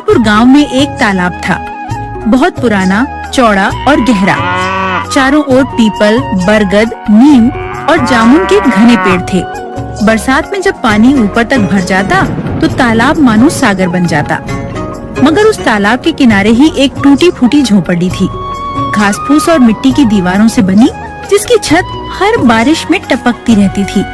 गोपालपुर गांव में एक तालाब था, बहुत पुराना, चौड़ा और गहरा। चारों ओर पीपल, बरगद, नीम और जामुन के घने पेड़ थे। बरसात में जब पानी ऊपर तक भर जाता तो तालाब मानो सागर बन जाता। मगर उस तालाब के किनारे ही एक टूटी फूटी झोपड़ी थी, घास फूस और मिट्टी की दीवारों से बनी, जिसकी छत हर बारिश में टपकती रहती थी।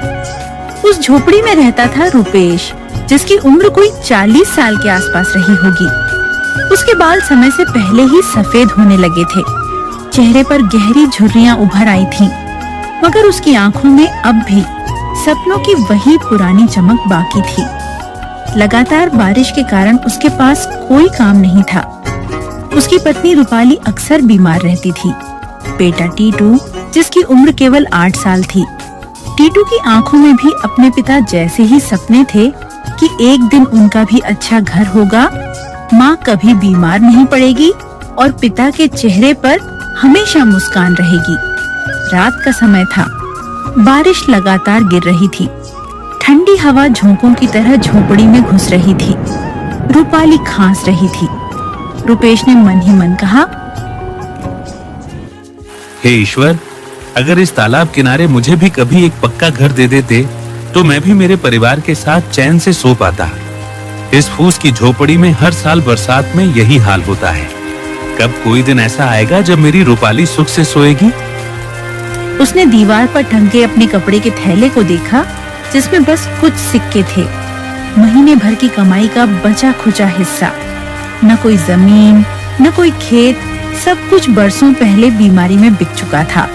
उस झोपड़ी में रहता था रुपेश, जिसकी उम्र कोई 40 साल के आसपास रही होगी। उसके बाल समय से पहले ही सफेद होने लगे थे, चेहरे पर गहरी झुर्रियां उभर आई थीं, मगर उसकी आंखों में अब भी सपनों की वही पुरानी चमक बाकी थी। लगातार बारिश के कारण उसके पास कोई काम नहीं था। उसकी पत्नी रूपाली अक्सर बीमार रहती थी। बेटा टीटू, जिसकी उम्र केवल 8 साल थी। टीटू की आंखों में भी अपने पिता जैसे ही सपने थे कि एक दिन उनका भी अच्छा घर होगा, माँ कभी बीमार नहीं पड़ेगी और पिता के चेहरे पर हमेशा मुस्कान रहेगी। रात का समय था, बारिश लगातार गिर रही थी। ठंडी हवा झोंकों की तरह झोपड़ी में घुस रही थी। रूपाली खांस रही थी। रुपेश ने मन ही मन कहा, हे ईश्वर, अगर इस तालाब किनारे मुझे भी कभी एक पक्का घर दे देते तो मैं भी मेरे परिवार के साथ चैन से सो पाता। इस फूस की झोपड़ी में हर साल बरसात में यही हाल होता है। कब कोई दिन ऐसा आएगा जब मेरी रूपाली सुख से सोएगी। उसने दीवार पर टंगे अपने कपड़े के थैले को देखा, जिसमें बस कुछ सिक्के थे, महीने भर की कमाई का बचा खुचा हिस्सा। न कोई जमीन, न कोई खेत, सब कुछ बरसों पहले बीमारी में बिक चुका था।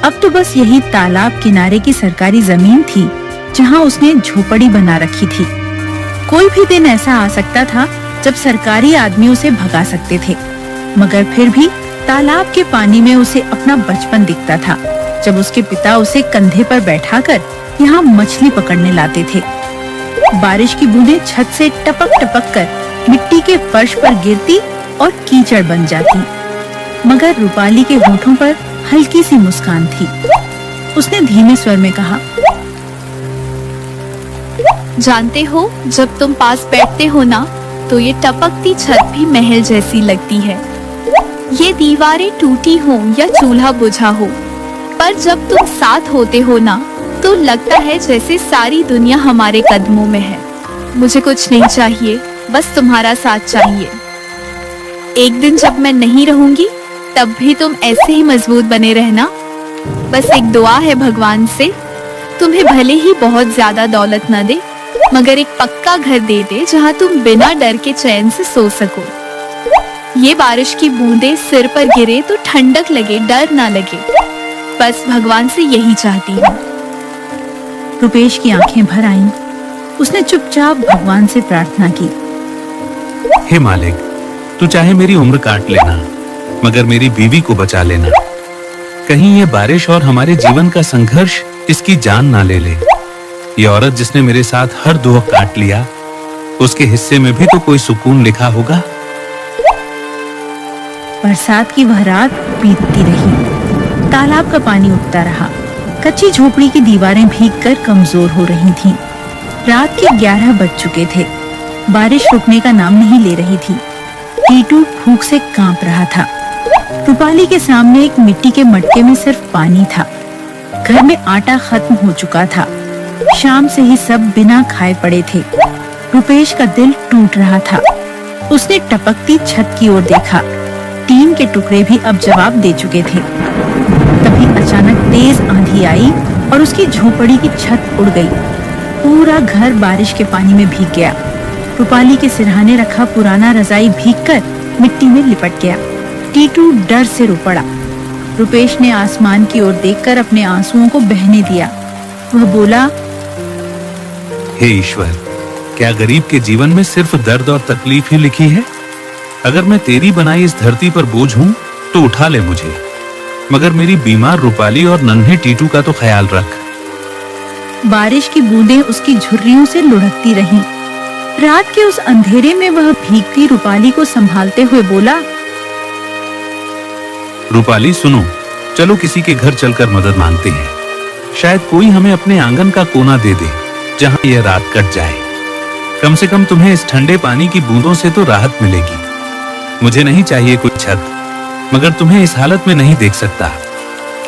अब तो बस यही तालाब किनारे की सरकारी जमीन थी, जहाँ उसने झोपड़ी बना रखी थी। कोई भी दिन ऐसा आ सकता था जब सरकारी आदमी उसे भगा सकते थे, मगर फिर भी तालाब के पानी में उसे अपना बचपन दिखता था, जब उसके पिता उसे कंधे पर बैठाकर यहाँ मछली पकड़ने लाते थे। बारिश की बूंदें छत से टपक टपक कर मिट्टी के फर्श पर गिरती और कीचड़ बन जाती, मगर रूपाली के होठों पर हल्की सी मुस्कान थी। उसने धीमे स्वर में कहा, जानते हो, जब तुम पास बैठते हो ना, तो ये टपकती छत भी महल जैसी लगती है। ये दीवारें टूटी हो या चूल्हा बुझा हो, पर जब तुम साथ होते हो ना, तो लगता है जैसे सारी दुनिया हमारे कदमों में है। मुझे कुछ नहीं चाहिए, बस तुम्हारा साथ चाहिए। एक दिन जब मैं नहीं रहूंगी, तब भी तुम ऐसे ही मजबूत बने रहना। बस एक दुआ है भगवान से, तुम्हें भले ही बहुत ज्यादा दौलत न दे, मगर एक पक्का घर दे दे जहाँ तुम बिना डर के चैन से सो सको। ये बारिश की बूंदें सिर पर गिरे तो ठंडक लगे, डर ना लगे। बस भगवान से यही चाहती हूँ। रुपेश की आंखें भर आईं। उसने चुपचाप भगवान से प्रार्थना की, हे मालिक, तू चाहे मेरी उम्र काट लेना, मगर मेरी बीवी को बचा लेना। कहीं ये बारिश और हमारे जीवन का संघर्ष इसकी जान ना ले ले। ये औरत जिसने मेरे साथ हर दुख काट लिया, उसके हिस्से में भी तो कोई सुकून लिखा होगा। बरसात की वह रात बीतती रही। तालाब का पानी उठता रहा। कच्ची झोपड़ी की दीवारें भीगकर कमजोर हो रही थीं। रात के 11 बज चुके थे। बारिश रुकने का नाम नहीं ले रही थी। टीटू भूख से कांप रहा था। रूपाली के सामने एक मिट्टी के मटके में सिर्फ पानी था। घर में आटा खत्म हो चुका था। शाम से ही सब बिना खाए पड़े थे। रुपेश का दिल टूट रहा था। उसने टपकती छत की ओर देखा। टीन के टुकड़े भी अब जवाब दे चुके थे। तभी अचानक तेज आंधी आई और उसकी झोपड़ी की छत उड़ गई। पूरा घर बारिश के पानी में भीग गया। रूपाली के सिरहाने रखा पुराना रजाई भीगकर मिट्टी में लिपट गया। टीटू डर से रो पड़ा। रुपेश ने आसमान की ओर देखकर अपने आंसुओं को बहने दिया। वह बोला, हे ईश्वर, क्या गरीब के जीवन में सिर्फ दर्द और तकलीफ ही लिखी है? अगर मैं तेरी बनाई इस धरती पर बोझ हूँ तो उठा ले मुझे, मगर मेरी बीमार रूपाली और नन्हे टीटू का तो ख्याल रख। बारिश की बूंदें उसकी झुर्रियों से लुढ़कती रहीं। रात के उस अंधेरे में वह भीगती रूपाली को संभालते हुए बोला, रूपाली सुनो, चलो किसी के घर चलकर मदद मांगते हैं। शायद कोई हमें अपने आंगन का कोना दे दे जहां यह रात कट जाए। कम से कम तुम्हें इस ठंडे पानी की बूंदों से तो राहत मिलेगी। मुझे नहीं चाहिए कोई छत, मगर तुम्हें इस हालत में नहीं देख सकता।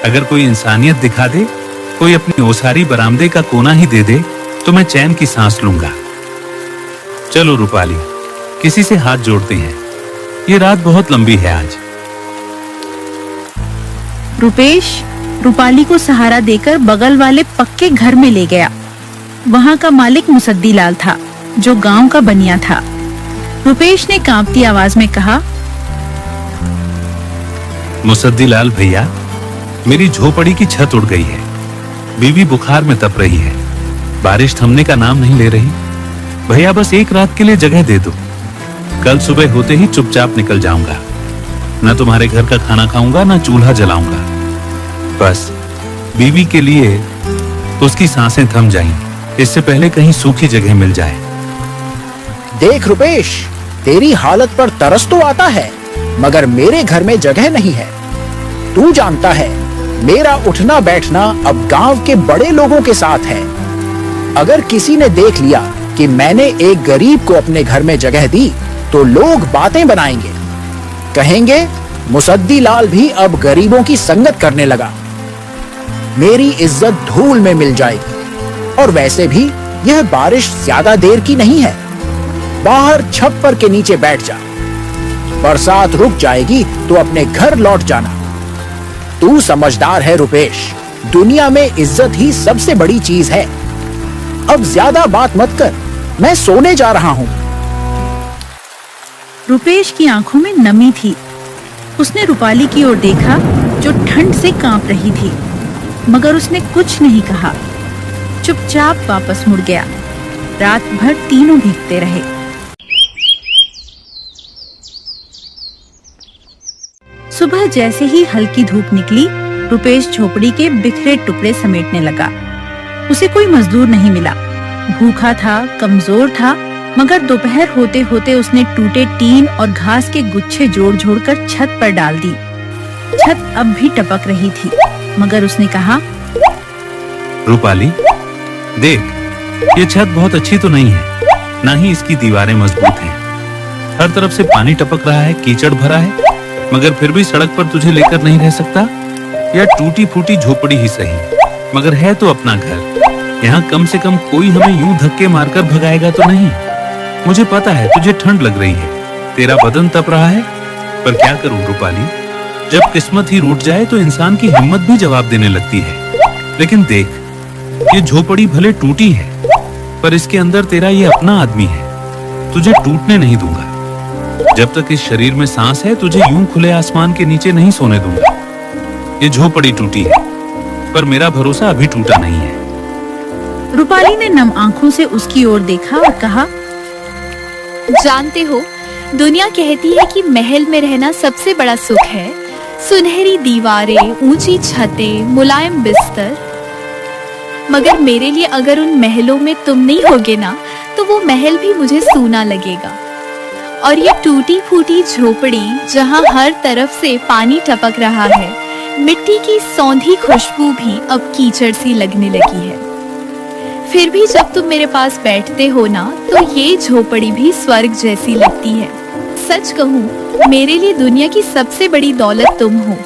अगर कोई इंसानियत दिखा दे, कोई अपनी ओसारी बरामदे का कोना ही दे दे, तो मैं चैन की सांस लूंगा। चलो रूपाली, किसी से हाथ जोड़ते हैं। ये रात बहुत लंबी है आज। रुपेश रूपाली को सहारा देकर बगल वाले पक्के घर में ले गया। वहाँ का मालिक मुसद्दी लाल था, जो गांव का बनिया था। रुपेश ने कांपती आवाज में कहा, मुसद्दी लाल भैया, मेरी झोपड़ी की छत उड़ गई है। बीवी बुखार में तप रही है। बारिश थमने का नाम नहीं ले रही। भैया बस एक रात के लिए जगह दे दो। कल सुबह होते ही चुपचाप निकल जाऊंगा। न तुम्हारे घर का खाना खाऊंगा, न चूल्हा जलाऊंगा। बस बीवी के लिए उसकी सांसें थम जाएं, इससे पहले कहीं सूखी जगह मिल जाए। देख रुपेश, तेरी हालत पर तरस तो आता है, मगर मेरे घर में जगह नहीं है। तू जानता है, मेरा उठना बैठना अब गांव के बड़े लोगों के साथ है। अगर किसी ने देख लिया कि मैंने एक गरीब को अपने घर में जगह दी, तो लोग बातें बनाएंगे। कहेंगे मुसद्दी लाल भी अब गरीबों की संगत करने लगा। मेरी इज्जत धूल में मिल जाएगी। और वैसे भी यह बारिश ज्यादा देर की नहीं है। बाहर छप्पर के नीचे बैठ जा। बरसात रुक जाएगी तो अपने घर लौट जाना। तू समझदार है रुपेश, दुनिया में इज्जत ही सबसे बड़ी चीज है। अब ज्यादा बात मत कर, मैं सोने जा रहा हूँ। रुपेश की आंखों में नमी थी। उसने रूपाली की ओर देखा, जो ठंड से कांप रही थी, मगर उसने कुछ नहीं कहा। चुपचाप वापस मुड़ गया। रात भर तीनों भीगते रहे। सुबह जैसे ही हल्की धूप निकली, रुपेश झोपड़ी के बिखरे टुकड़े समेटने लगा। उसे कोई मजदूर नहीं मिला। भूखा था, कमजोर था, मगर दोपहर होते होते उसने टूटे टीन और घास के गुच्छे जोड़ जोड़कर छत पर डाल दी। छत अब भी टपक रही थी, मगर उसने कहा, रूपाली देख, ये छत बहुत अच्छी तो नहीं है, ना ही इसकी दीवारें मजबूत हैं। हर तरफ से पानी टपक रहा है, कीचड़ भरा है, मगर फिर भी सड़क पर तुझे लेकर नहीं रह सकता। यह टूटी फूटी झोपड़ी ही सही, मगर है तो अपना घर। यहाँ कम से कम कोई हमें यूं धक्के मारकर भगाएगा तो नहीं। मुझे पता है तुझे ठंड लग रही है, तेरा बदन तप रहा है, पर क्या करूं रूपाली, जब किस्मत ही रूठ जाए तो इंसान की हिम्मत भी जवाब देने लगती है। लेकिन देख, ये झोपड़ी भले टूटी है, पर इसके अंदर तेरा ये अपना आदमी है। तुझे टूटने नहीं दूंगा। जब तक इस शरीर में सांस है, तुझे यूं खुले आसमान के नीचे नहीं सोने दूंगा। ये झोपड़ी टूटी है, पर मेरा भरोसा अभी टूटा नहीं है। रूपाली ने नम आंखों से उसकी ओर देखा और कहा, जानते हो, दुनिया कहती है कि महल में रहना सबसे बड़ा सुख है। सुनहरी दीवारें, ऊंची छतें, मुलायम बिस्तर। मगर मेरे लिए अगर उन महलों में तुम नहीं होगे ना, तो वो महल भी मुझे सूना लगेगा। और ये टूटी फूटी झोपड़ी, जहाँ हर तरफ से पानी टपक रहा है, मिट्टी की सौंधी खुशबू भी अब कीचड़ सी लगने लगी है। फिर भी जब तुम मेरे पास बैठते हो ना, तो ये झोपड़ी भी स्वर्ग जैसी लगती है। सच कहूँ, मेरे लिए दुनिया की सबसे बड़ी दौलत तुम हो।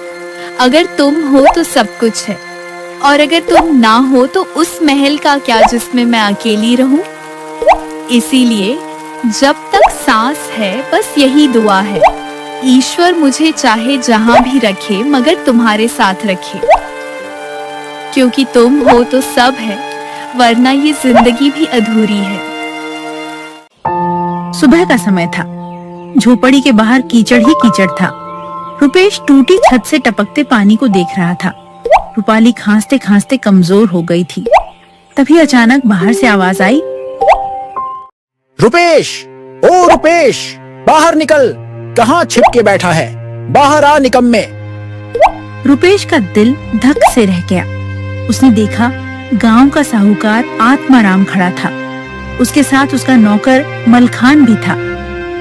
अगर तुम हो तो सब कुछ है, और अगर तुम ना हो तो उस महल का क्या जिसमें मैं अकेली रहूं। इसीलिए जब तक सांस है, बस यही दुआ है, ईश्वर मुझे चाहे जहां भी रखे, मगर तुम्हारे साथ रखे। क्योंकि तुम हो तो सब है, वरना ये जिंदगी भी अधूरी है। सुबह का समय था। झोपड़ी के बाहर कीचड़ ही कीचड़ था। रुपेश टूटी छत से टपकते पानी को देख रहा था। रूपाली खांसते खांसते कमजोर हो गई थी। तभी अचानक बाहर से आवाज आई, रुपेश, ओ रुपेश, बाहर निकल। कहाँ छिप के बैठा है? बाहर आ निकम्मे। रुपेश का दिल धक से रह गया। उसने देखा गांव का साहूकार आत्माराम खड़ा था। उसके साथ उसका नौकर मलखान भी था।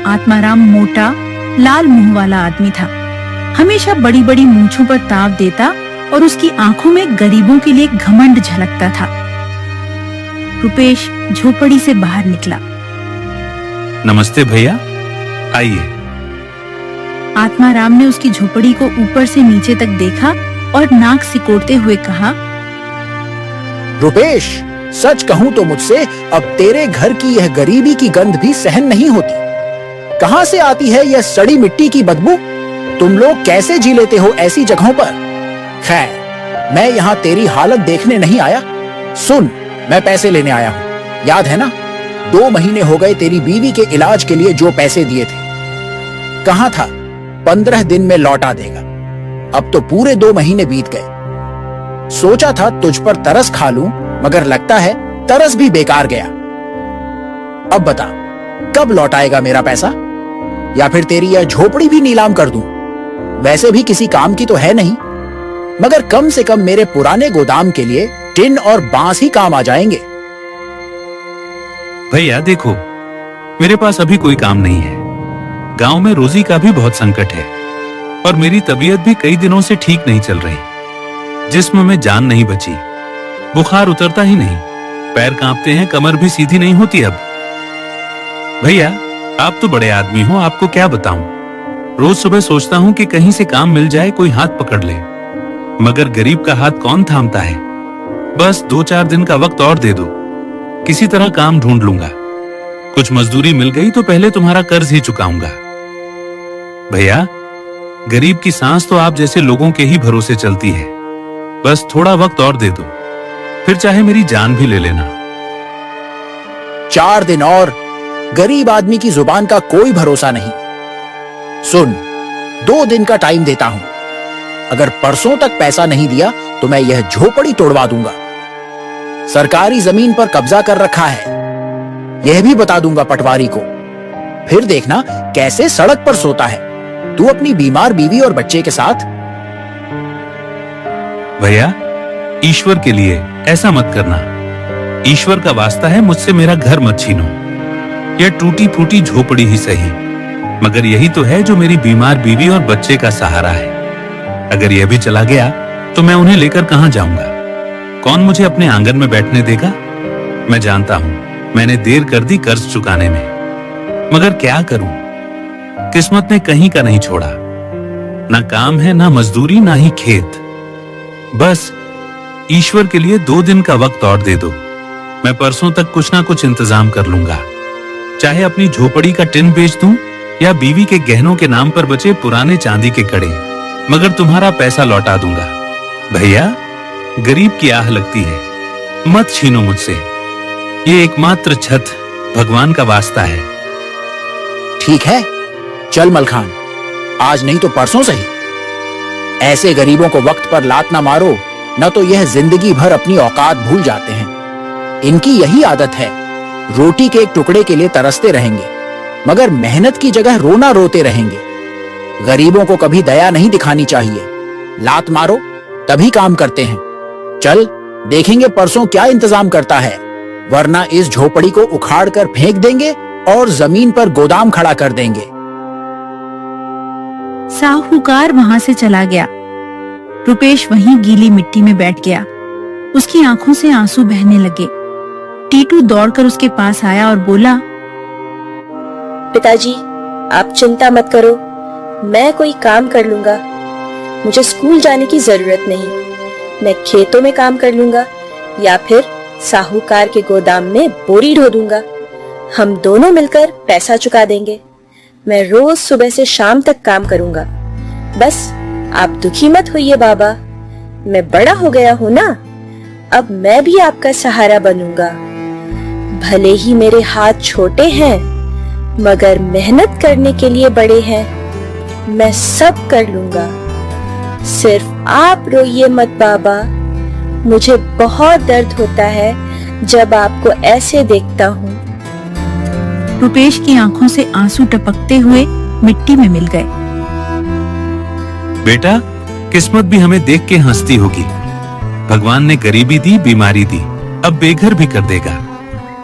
आत्माराम मोटा, लाल मुंह वाला आदमी था। हमेशा बड़ी बड़ी मूंछों पर ताव देता और उसकी आंखों में गरीबों के लिए घमंड झलकता था। रुपेश झोपड़ी से बाहर निकला। नमस्ते भैया, आइए। आत्माराम ने उसकी झोपड़ी को ऊपर से नीचे तक देखा और नाक सिकोड़ते हुए कहा, रुपेश, सच कहूं तो मुझसे अब तेरे घर की यह गरीबी की गंध भी सहन नहीं होती। कहां से आती है यह सड़ी मिट्टी की बदबू? तुम लोग कैसे जी लेते हो ऐसी जगहों पर? खैर, मैं यहाँ तेरी हालत देखने नहीं आया। सुन, मैं पैसे लेने आया हूँ। याद है ना, 2 महीने हो गए तेरी बीवी के इलाज के लिए जो पैसे दिए थे। कहाँ था? 15 दिन में लौटा देगा। अब तो पूरे 2 महीने बीत गए। सोचा था तुझ पर तरस खा लूं, मगर लगता है तरस भी बेकार गया। अब बता, कब लौटाएगा मेरा पैसा? या फिर तेरी यह झोपड़ी भी नीलाम कर दूं? वैसे भी किसी काम की तो है नहीं, मगर कम से कम मेरे पुराने गोदाम के लिए टिन और बांस ही काम आ जाएंगे। भैया देखो, मेरे पास अभी कोई काम नहीं है। गांव में रोजी का भी बहुत संकट है और मेरी तबीयत भी कई दिनों से ठीक नहीं चल रही। जिस्म में जान नहीं बची, बुखार उतरता ही नहीं, पैर कांपते हैं, कमर भी सीधी नहीं होती अब। भैया, आप तो बड़े आदमी हो, आपको क्या बताऊं। रोज सुबह सोचता हूं कि कहीं से काम मिल जाए, कोई हाथ पकड़ ले, मगर गरीब का हाथ कौन थामता है। बस 2-4 दिन का वक्त और दे दो, किसी तरह काम ढूंढ लूंगा। कुछ मजदूरी मिल गई तो पहले तुम्हारा कर्ज ही चुकाऊंगा। भैया, गरीब की सांस तो आप जैसे लोगों के ही भरोसे चलती है। बस थोड़ा वक्त और दे दो, फिर चाहे मेरी जान भी ले लेना। 4 दिन और? गरीब आदमी की जुबान का कोई भरोसा नहीं। सुन, 2 दिन का टाइम देता हूं। अगर परसों तक पैसा नहीं दिया तो मैं यह झोपड़ी तोड़वा दूंगा। सरकारी जमीन पर कब्जा कर रखा है, यह भी बता दूंगा पटवारी को। फिर देखना कैसे सड़क पर सोता है तू अपनी बीमार बीवी और बच्चे के साथ। भैया, ईश्वर के लिए ऐसा मत करना। ईश्वर का वास्ता है, मुझसे मेरा घर मत छीनो। यह टूटी फूटी झोपड़ी ही सही, मगर यही तो है जो मेरी बीमार बीवी और बच्चे का सहारा है। अगर यह भी चला गया तो मैं उन्हें लेकर कहां जाऊंगा? कौन मुझे अपने आंगन में बैठने देगा? मैं जानता हूं मैंने देर कर दी कर्ज चुकाने में, मगर क्या करूं? किस्मत ने कहीं का नहीं छोड़ा। ना काम है, ना मजदूरी, ना ही खेत। बस ईश्वर के लिए 2 दिन का वक्त और दे दो। मैं परसों तक कुछ ना कुछ इंतजाम कर लूंगा। चाहे अपनी झोपड़ी का टिन बेच दूं या बीवी के गहनों के नाम पर बचे पुराने चांदी के कड़े, मगर तुम्हारा पैसा लौटा दूंगा। भैया, गरीब की आह लगती है, मत छीनो मुझसे। ये एकमात्र छत भगवान का वास्ता है। ठीक है, चल मलखान, आज नहीं तो परसों सही। ऐसे गरीबों को वक्त पर लात ना मारो, न तो यह जिंदगी भर अपनी औकात भूल जाते हैं। इनकी यही आदत है, रोटी के एक टुकड़े के लिए तरसते रहेंगे, मगर मेहनत की जगह रोना रोते रहेंगे। गरीबों को कभी दया नहीं दिखानी चाहिए। लात मारो तभी काम करते हैं। चल, देखेंगे परसों क्या इंतजाम करता है, वरना इस झोपड़ी को उखाड़ कर फेंक देंगे और जमीन पर गोदाम खड़ा कर देंगे। साहूकार वहां से चला गया। रुपेश वहीं गीली मिट्टी में बैठ गया। उसकी आंखों से आंसू बहने लगे। टीटू दौड़कर उसके पास आया और बोला, पिताजी, आप चिंता मत करो, मैं कोई काम कर लूंगा। मुझे स्कूल जाने की जरूरत नहीं। मैं खेतों में काम कर लूंगा या फिर साहूकार के गोदाम में बोरी ढो दूंगा। हम दोनों मिलकर पैसा चुका देंगे। मैं रोज सुबह से शाम तक काम करूंगा। बस आप दुखी मत होइए बाबा, मैं बड़ा हो गया हूं ना, अब मैं भी आपका सहारा बनूंगा। भले ही मेरे हाथ छोटे हैं, मगर मेहनत करने के लिए बड़े हैं। मैं सब कर लूंगा। सिर्फ आप रोइए मत बाबा, मुझे बहुत दर्द होता है जब आपको ऐसे देखता हूँ। रुपेश की आंखों से आंसू टपकते हुए मिट्टी में मिल गए। बेटा, किस्मत भी हमें देख के हंसती होगी। भगवान ने गरीबी दी, बीमारी दी, अब बेघर भी कर देगा,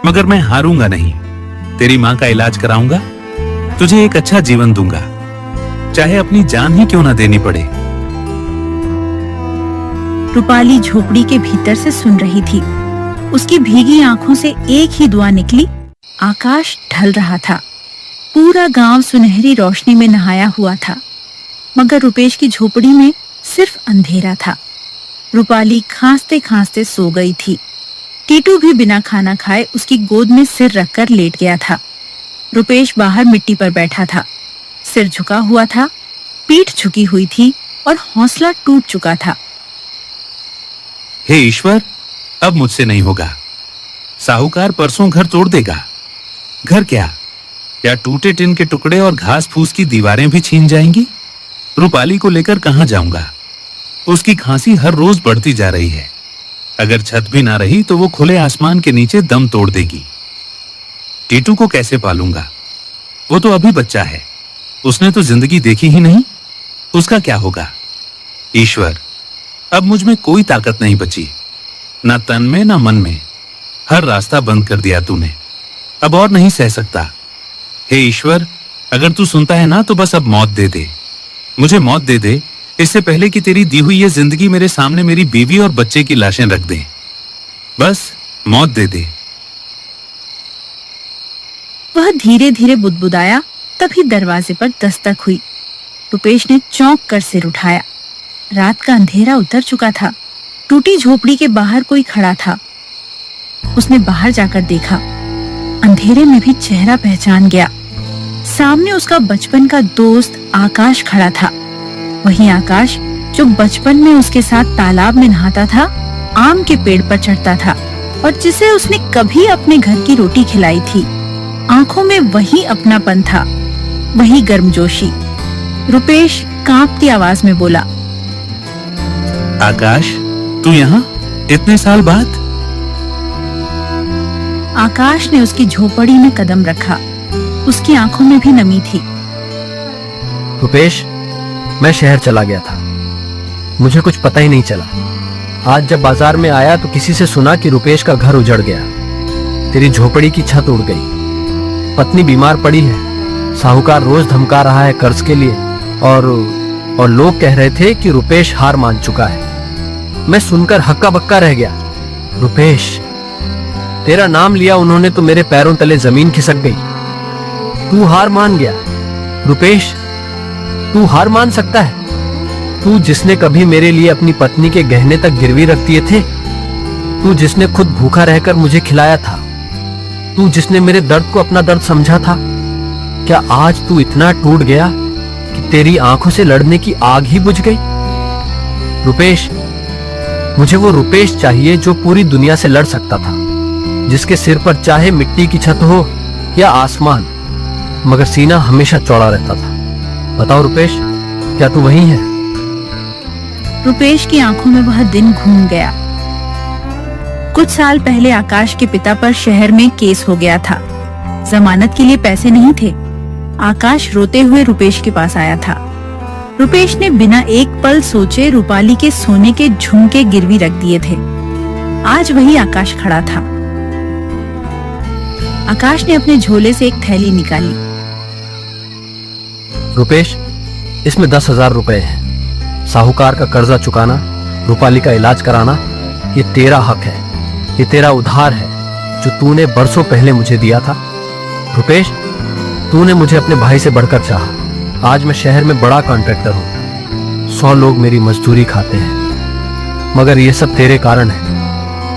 मगर मैं हारूंगा नहीं। तेरी माँ का इलाज कराऊंगा, तुझे एक अच्छा जीवन दूंगा, चाहे अपनी जान ही क्यों ना देनी पड़े। रूपाली झोपड़ी के भीतर से सुन रही थी। उसकी भीगी आंखों से एक ही दुआ निकली। आकाश ढल रहा था। पूरा गांव सुनहरी रोशनी में नहाया हुआ था, मगर रुपेश की झोपड़ी में सिर्फ अंधेरा था। रूपाली खांसते खांसते सो गई थी। टीटू भी बिना खाना खाए उसकी गोद में सिर रखकर लेट गया था। रुपेश बाहर मिट्टी पर बैठा था, सिर झुका हुआ था, पीठ झुकी हुई थी और हौसला टूट चुका था। हे ईश्वर, अब मुझसे नहीं होगा। साहूकार परसों घर तोड़ देगा। घर क्या टूटे टिन के टुकड़े और घास फूस की दीवारें भी छीन जाएंगी। रूपाली को लेकर कहां जाऊंगा? उसकी खांसी हर रोज बढ़ती जा रही है। अगर छत भी ना रही तो वो खुले आसमान के नीचे दम तोड़ देगी। टीटू को कैसे पालूंगा? वो तो अभी बच्चा है, उसने तो जिंदगी देखी ही नहीं। उसका क्या होगा? ईश्वर, अब मुझ में कोई ताकत नहीं बची, ना तन में ना मन में। हर रास्ता बंद कर दिया तूने, अब और नहीं सह सकता। हे ईश्वर, अगर तू सुनता है ना तो बस अब मौत दे दे, मुझे मौत दे दे, इससे पहले कि तेरी दी हुई ये जिंदगी मेरे सामने मेरी बीवी और बच्चे की लाशें रख दे। बस मौत दे दे। वह धीरे धीरे बुदबुदाया, तभी दरवाजे पर दस्तक हुई। रुपेश ने चौंक कर सिर उठाया। रात का अंधेरा उतर चुका था। टूटी झोपड़ी के बाहर कोई खड़ा था। उसने बाहर जाकर देखा, अंधेरे में भी चेहरा पहचान गया। सामने उसका बचपन का दोस्त आकाश खड़ा था। वही आकाश जो बचपन में उसके साथ तालाब में नहाता था, आम के पेड़ पर चढ़ता था और जिसे उसने कभी अपने घर की रोटी खिलाई थी। आंखों में वही अपनापन था, वही गर्मजोशी। रुपेश कांपती आवाज में बोला, आकाश, तू यहाँ इतने साल बाद? आकाश ने उसकी झोपड़ी में कदम रखा। उसकी आंखों में भी नमी थी। रुपेश, मैं शहर चला गया था, मुझे कुछ पता ही नहीं चला। आज जब बाजार में आया तो किसी से सुना कि रुपेश का घर उजड़ गया, तेरी झोपड़ी की छत उड़ गई, पत्नी बीमार पड़ी है, साहूकार रोज धमका रहा है कर्ज के लिए, और लोग कह रहे थे कि रुपेश हार मान चुका है। मैं सुनकर हक्का बक्का रह गया। रुपेश, तेरा नाम लिया उन्होंने तो मेरे पैरों तले जमीन खिसक गई। तू हार मान गया। रुपेश, तू हार मान सकता है? तू जिसने कभी मेरे लिए अपनी पत्नी के गहने तक गिरवी रख दिए थे, तू जिसने खुद भूखा रहकर मुझे खिलाया था, तू जिसने मेरे दर्द को अपना दर्द समझा था, क्या आज तू इतना टूट गया कि तेरी आंखों से लड़ने की आग ही बुझ गई? रुपेश, मुझे वो रुपेश चाहिए जो पूरी दुनिया से लड़ सकता था, जिसके सिर पर चाहे मिट्टी की छत हो या आसमान, मगर सीना हमेशा चौड़ा रहता था। बताओ रुपेश, क्या तू वही है? रुपेश की आंखों में वह दिन घूम गया। कुछ साल पहले आकाश के पिता पर शहर में केस हो गया था। जमानत के लिए पैसे नहीं थे। आकाश रोते हुए रुपेश के पास आया था। रुपेश ने बिना एक पल सोचे रूपाली के सोने के झुमके गिरवी रख दिए थे। आज वही आकाश खड़ा था। आकाश ने अपने झोले से एक थैली निकाली। रुपेश, इसमें 10,000 रुपए हैं। साहूकार का कर्जा चुकाना, रूपाली का इलाज कराना, ये तेरा हक है, ये तेरा उधार है जो तूने बरसों पहले मुझे दिया था। रुपेश, तूने मुझे अपने भाई से बढ़कर चाहा। आज मैं शहर में बड़ा कॉन्ट्रैक्टर हूँ, 100 लोग मेरी मजदूरी खाते हैं, मगर ये सब तेरे कारण है।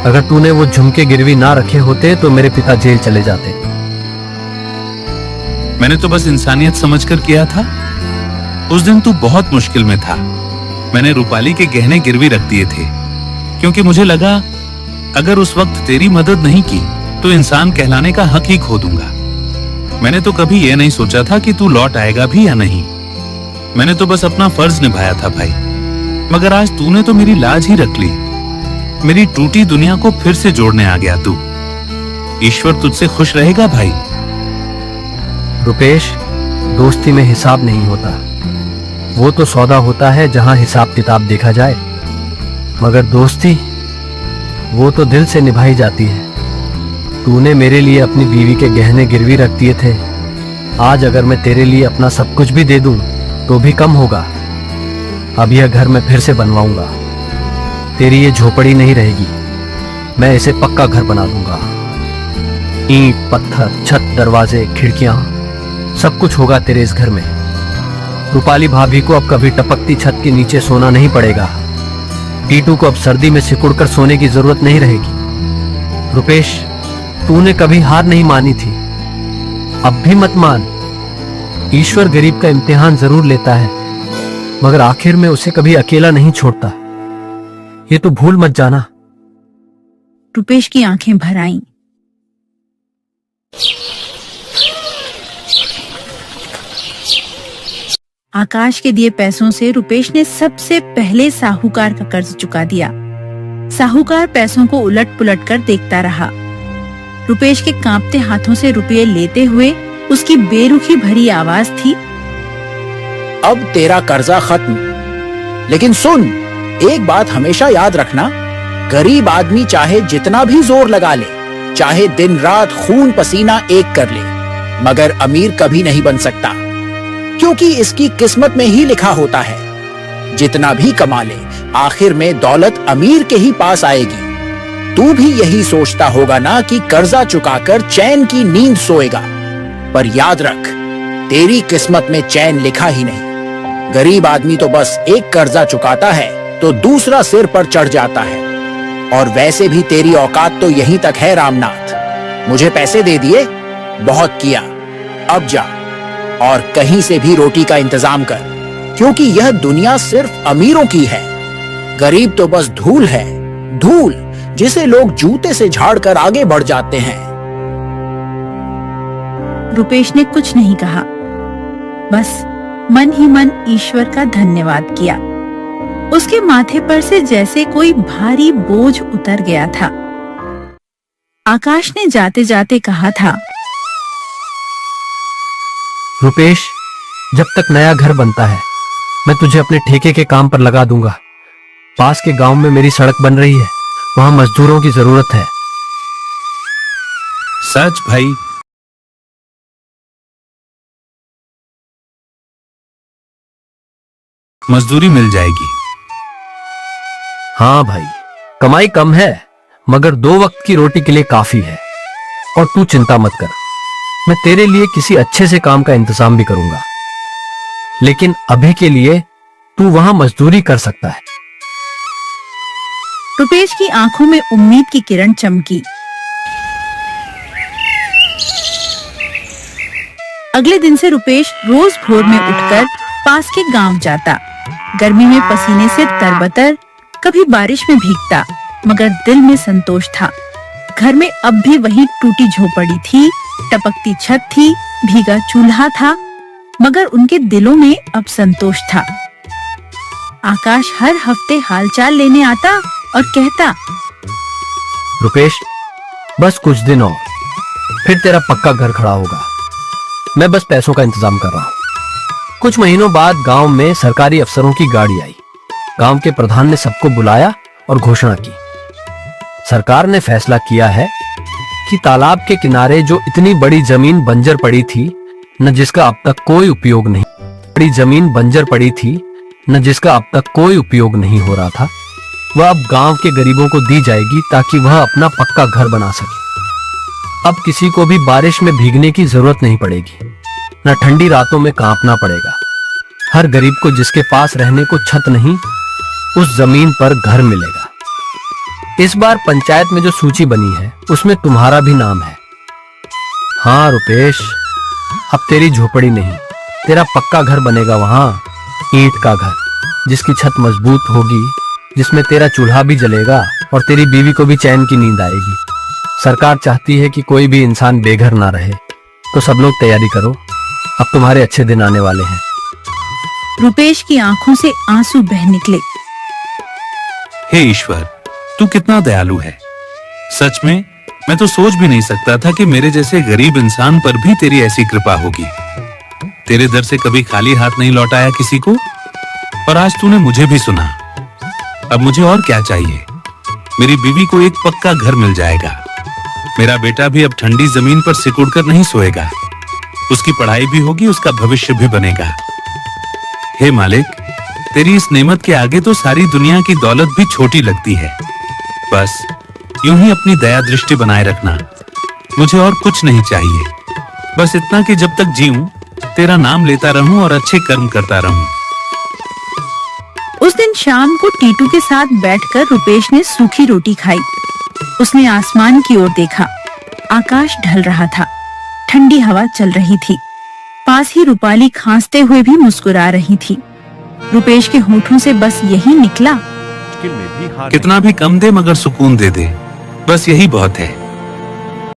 अगर तूने वो झुमके गिरवी ना रखे होते तो मेरे पिता जेल चले जाते। मैंने तो बस इंसानियत समझकर किया था। उस दिन तू बहुत मुश्किल में था। मैंने रूपाली के गहने गिरवी रख दिए थे, क्योंकि मुझे लगा अगर उस वक्त तेरी मदद नहीं की तो इंसान कहलाने का हक ही खो दूंगा। मैंने तो कभी यह नहीं सोचा था कि तू लौट आएगा भी या नहीं। मैंने तो बस अपना फर्ज निभाया था भाई, मगर आज तूने तो मेरी लाज ही रख ली। मेरी टूटी दुनिया को फिर से जोड़ने आ गया तू। ईश्वर तुझसे खुश रहेगा भाई। रुपेश, दोस्ती में हिसाब नहीं होता, वो तो सौदा होता है जहां हिसाब किताब देखा जाए, मगर दोस्ती वो तो दिल से निभाई जाती है। तूने मेरे लिए अपनी बीवी के गहने गिरवी रख दिए थे। आज अगर मैं तेरे लिए अपना सब कुछ भी दे दूं तो भी कम होगा। अब यह घर मैं फिर से बनवाऊंगा। तेरी ये झोपड़ी नहीं रहेगी, मैं इसे पक्का घर बना दूंगा। ईंट, पत्थर, छत, दरवाजे, खिड़कियां, सब कुछ होगा तेरे इस घर में। रूपाली भाभी को अब कभी टपकती छत के नीचे सोना नहीं पड़ेगा। टीटू को अब सर्दी में सिकुड़कर सोने की जरूरत नहीं रहेगी। रुपेश, तूने कभी हार नहीं मानी थी, अब भी मत मान। ईश्वर गरीब का इम्तिहान जरूर लेता है, मगर आखिर में उसे कभी अकेला नहीं छोड़ता। ये तो भूल मत जाना। रुपेश की आंखें भर आईं। आकाश के दिए पैसों से रुपेश ने सबसे पहले साहूकार का कर्ज चुका दिया। साहूकार पैसों को उलट पुलट कर देखता रहा। रुपेश के कांपते हाथों से रुपये लेते हुए उसकी बेरुखी भरी आवाज थी, अब तेरा कर्जा खत्म। लेकिन सुन, एक बात हमेशा याद रखना, गरीब आदमी चाहे जितना भी जोर लगा ले, चाहे दिन रात खून पसीना एक कर ले, मगर अमीर कभी नहीं बन सकता, क्योंकि इसकी किस्मत में ही लिखा होता है। जितना भी कमा ले, आखिर में दौलत अमीर के ही पास आएगी। तू भी यही सोचता होगा ना कि कर्जा चुकाकर चैन की नींद सोएगा, पर याद रख, तेरी किस्मत में चैन लिखा ही नहीं। गरीब आदमी तो बस एक कर्जा चुकाता है तो दूसरा सिर पर चढ़ जाता है। और वैसे भी तेरी औकात तो यहीं तक है रामनाथ। मुझे पैसे दे दिए, बहुत किया, अब जा और कहीं से भी रोटी का इंतजाम कर, क्योंकि यह दुनिया सिर्फ अमीरों की है। गरीब तो बस धूल है, धूल जिसे लोग जूते से झाड़कर आगे बढ़ जाते हैं। रुपेश ने कुछ नहीं कहा, बस मन ही मन ईश्वर का धन्यवाद किया। उसके माथे पर से जैसे कोई भारी बोझ उतर गया था। आकाश ने जाते जाते कहा था, रुपेश, जब तक नया घर बनता है मैं तुझे अपने ठेके के काम पर लगा दूंगा। पास के गांव में मेरी सड़क बन रही है, वहां मजदूरों की जरूरत है। सच भाई? मजदूरी मिल जाएगी? हाँ भाई, कमाई कम है मगर 2 वक्त की रोटी के लिए काफी है। और तू चिंता मत कर, मैं तेरे लिए किसी अच्छे से काम का इंतजाम भी करूंगा। लेकिन अभी के लिए तू वहां मजदूरी कर सकता है। रुपेश की आंखों में उम्मीद की किरण चमकी। अगले दिन से रुपेश रोज भोर में उठकर पास के गांव जाता। गर्मी में पसीने से तरबतर, कभी बारिश में भीगता, मगर दिल में संतोष था। घर में अब भी वही टूटी झोपड़ी थी, टपकती छत थी, भीगा चूल्हा था, मगर उनके दिलों में अब संतोष था। आकाश हर हफ्ते हालचाल लेने आता और कहता, रुपेश, बस कुछ दिन और, फिर तेरा पक्का घर खड़ा होगा। मैं बस पैसों का इंतजाम कर रहा हूँ। कुछ महीनों बाद गांव में सरकारी अफसरों की गाड़ी आई। गांव के प्रधान ने सबको बुलाया और घोषणा की। सरकार ने फैसला किया है कि तालाब के किनारे जो इतनी बड़ी जमीन बंजर पड़ी थी, न जिसका अब तक कोई उपयोग नहीं, बड़ी जमीन बंजर पड़ी थी न जिसका अब तक कोई उपयोग नहीं हो रहा था, वह अब गांव के गरीबों को दी जाएगी ताकि वह अपना पक्का घर बना सके। अब किसी को भी बारिश में भीगने की जरूरत नहीं पड़ेगी, न ठंडी रातों में कांपना पड़ेगा। हर गरीब को जिसके पास रहने को छत नहीं, उस जमीन पर घर मिलेगा। इस बार पंचायत में जो सूची बनी है उसमें तुम्हारा भी नाम है। हाँ रुपेश, अब तेरी झोपड़ी नहीं, तेरा पक्का घर बनेगा वहां, ईंट का घर, जिसकी छत मजबूत होगी, जिसमें तेरा चूल्हा भी जलेगा और तेरी बीवी को भी चैन की नींद आएगी। सरकार चाहती है कि कोई भी इंसान बेघर ना रहे, तो सब लोग तैयारी करो, अब तुम्हारे अच्छे दिन आने वाले हैं। रुपेश की आंखों से आंसू बह निकले। हे ईश्वर, तू कितना दयालु है। सच में मैं तो सोच भी नहीं सकता था कि मेरे जैसे गरीब इंसान पर भी तेरी ऐसी कृपा होगी। तेरे दर से कभी खाली हाथ नहीं लौटाया किसी को, और आज तूने मुझे भी सुना। अब मुझे और क्या चाहिए? मेरी बीवी को एक पक्का घर मिल जाएगा। मेरा बेटा भी अब ठंडी जमीन पर सिकुड़कर नहीं सोएगा। उसकी पढ़ाई भी होगी, उसका भविष्य भी बनेगा। हे मालिक, तेरी इस नेमत के आगे तो सारी दुनिया की दौलत भी छोटी लगती है। बस यूं ही अपनी दया दृष्टि बनाए रखना। मुझे और कुछ नहीं चाहिए, बस इतना कि जब तक जीऊं तेरा नाम लेता रहूं और अच्छे कर्म करता रहूं। उस दिन शाम को टीटू के साथ बैठकर रुपेश ने सूखी रोटी खाई। उसने आसमान की ओर देखा। आकाश ढल रहा था। ठंडी हवा चल रही थी। पास ही रूपाली खांसते हुए भी मुस्कुरा रही थी। रुपेश के होठों से बस यही निकला, कितना भी कम दे मगर सुकून दे दे, बस यही बहुत है।